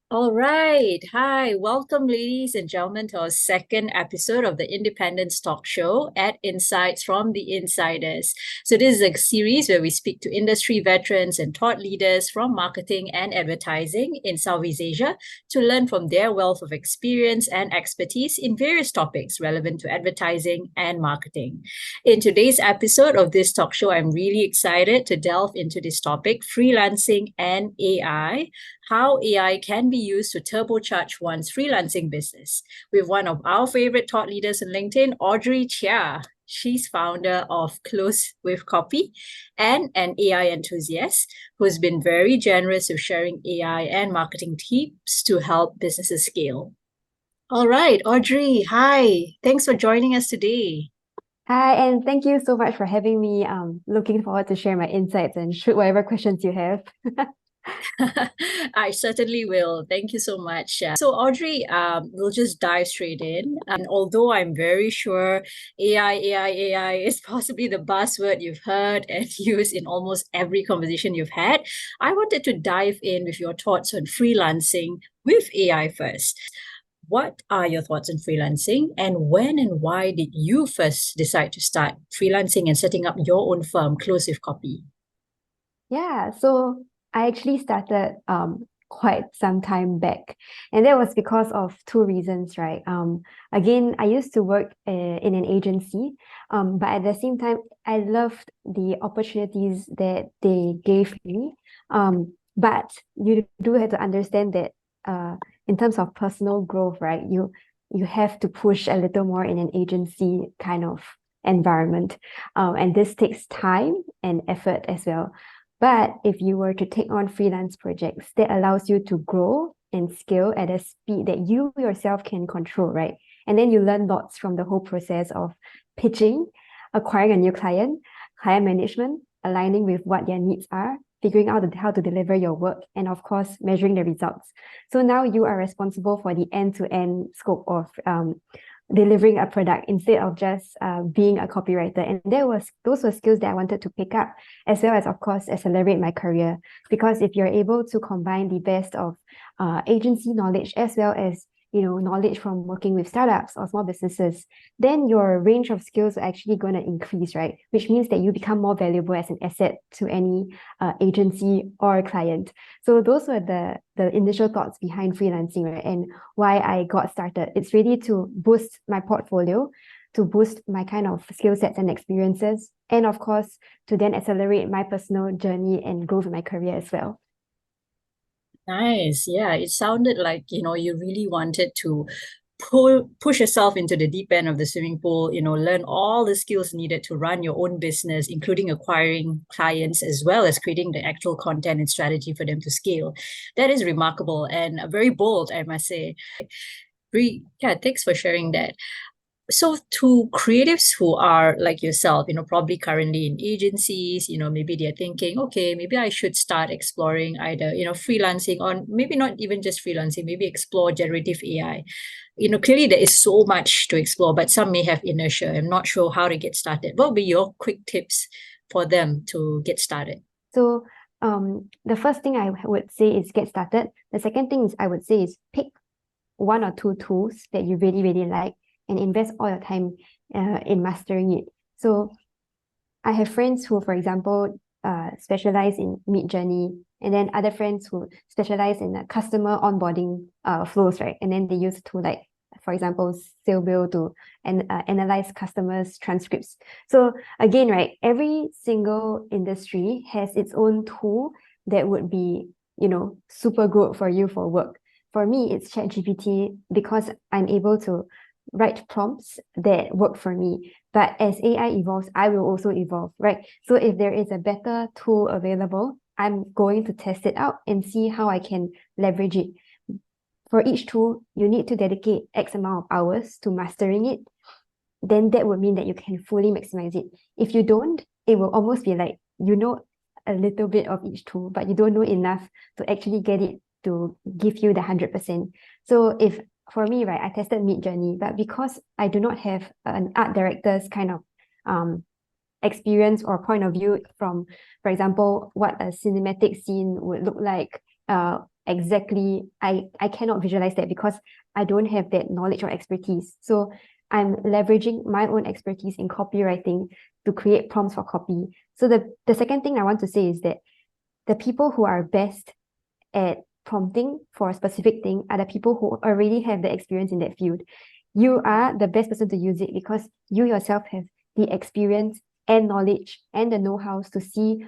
All right. Hi. Welcome, ladies and gentlemen, to our second episode of the Independence Talk Show at Insights from the Insiders. So, this is a series where we speak to industry veterans and thought leaders from marketing and advertising in Southeast Asia to learn from their wealth of experience and expertise in various topics relevant to advertising and marketing. In today's episode of this talk show, I'm really excited to delve into this topic, freelancing and AI, how AI can be used to turbocharge one's freelancing business with one of our favorite thought leaders in LinkedIn, Audrey Chia. She's founder of Close with Copy and an AI enthusiast who's been very generous with sharing AI and marketing tips to help businesses scale. All right, Audrey, hi. Thanks for joining us today. Hi, and thank you so much for having me. Looking forward to share my insights and shoot whatever questions you have. I certainly will. Thank you so much. So, Audrey, we'll just dive straight in. And although I'm very sure AI is possibly the buzzword you've heard and used in almost every conversation you've had, I wanted to dive in with your thoughts on freelancing with AI first. What are your thoughts on freelancing, and when and why did you first decide to start freelancing and setting up your own firm, Close with Copy? Yeah, so I actually started quite some time back, and that was because of two reasons, right? Again, I used to work in an agency, but at the same time, I loved the opportunities that they gave me. But you do have to understand that in terms of personal growth, right? You have to push a little more in an agency kind of environment, and this takes time and effort as well. But if you were to take on freelance projects, that allows you to grow and scale at a speed that you yourself can control, right? And then you learn lots from the whole process of pitching, acquiring a new client, client management, aligning with what their needs are, figuring out how to deliver your work, and of course, measuring the results. So now you are responsible for the end-to-end scope of delivering a product instead of just being a copywriter. And those were skills that I wanted to pick up, as well as, of course, accelerate my career. Because if you're able to combine the best of agency knowledge as well as knowledge from working with startups or small businesses, then your range of skills are actually going to increase, right? Which means that you become more valuable as an asset to any agency or client. So those were the initial thoughts behind freelancing, right? And why I got started. It's really to boost my portfolio, to boost my kind of skill sets and experiences, and of course, to then accelerate my personal journey and growth in my career as well. Nice. Yeah, it sounded like, you really wanted to push yourself into the deep end of the swimming pool, learn all the skills needed to run your own business, including acquiring clients as well as creating the actual content and strategy for them to scale. That is remarkable and very bold, I must say. Yeah, thanks for sharing that. So to creatives who are like yourself, probably currently in agencies, maybe they're thinking, okay, maybe I should start exploring either, freelancing, or maybe not even just freelancing, maybe explore generative AI. Clearly there is so much to explore, but some may have inertia. I'm not sure how to get started. What would be your quick tips for them to get started? So the first thing I would say is get started. The second thing is I would say is pick one or two tools that you really, really like and invest all your time in mastering it. So I have friends who, for example, specialize in Midjourney, and then other friends who specialize in customer onboarding flows, right? And then they use to like, for example, Salebill to analyze customers' transcripts. So again, right, every single industry has its own tool that would be, super good for you for work. For me, it's ChatGPT because I'm able to write prompts that work for me. But as AI evolves, I will also evolve, right? So if there is a better tool available, I'm going to test it out and see how I can leverage it. For each tool, you need to dedicate X amount of hours to mastering it. Then that would mean that you can fully maximize it. If you don't, it will almost be like you know a little bit of each tool, but you don't know enough to actually get it to give you the 100%. So if for me, right, I tested Midjourney, but because I do not have an art director's kind of experience or point of view from, for example, what a cinematic scene would look like, exactly, I cannot visualize that because I don't have that knowledge or expertise. So I'm leveraging my own expertise in copywriting to create prompts for copy. So the second thing I want to say is that the people who are best at prompting for a specific thing are the people who already have the experience in that field. You are the best person to use it because you yourself have the experience and knowledge and the know-how to see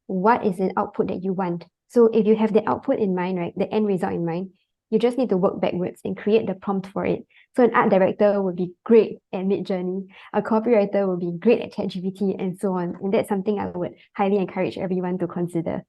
what is an output that you want. So if you have the output in mind, right, the end result in mind, you just need to work backwards and create the prompt for it. So an art director would be great at Midjourney, a copywriter would be great at ChatGPT, and so on. And that's something I would highly encourage everyone to consider.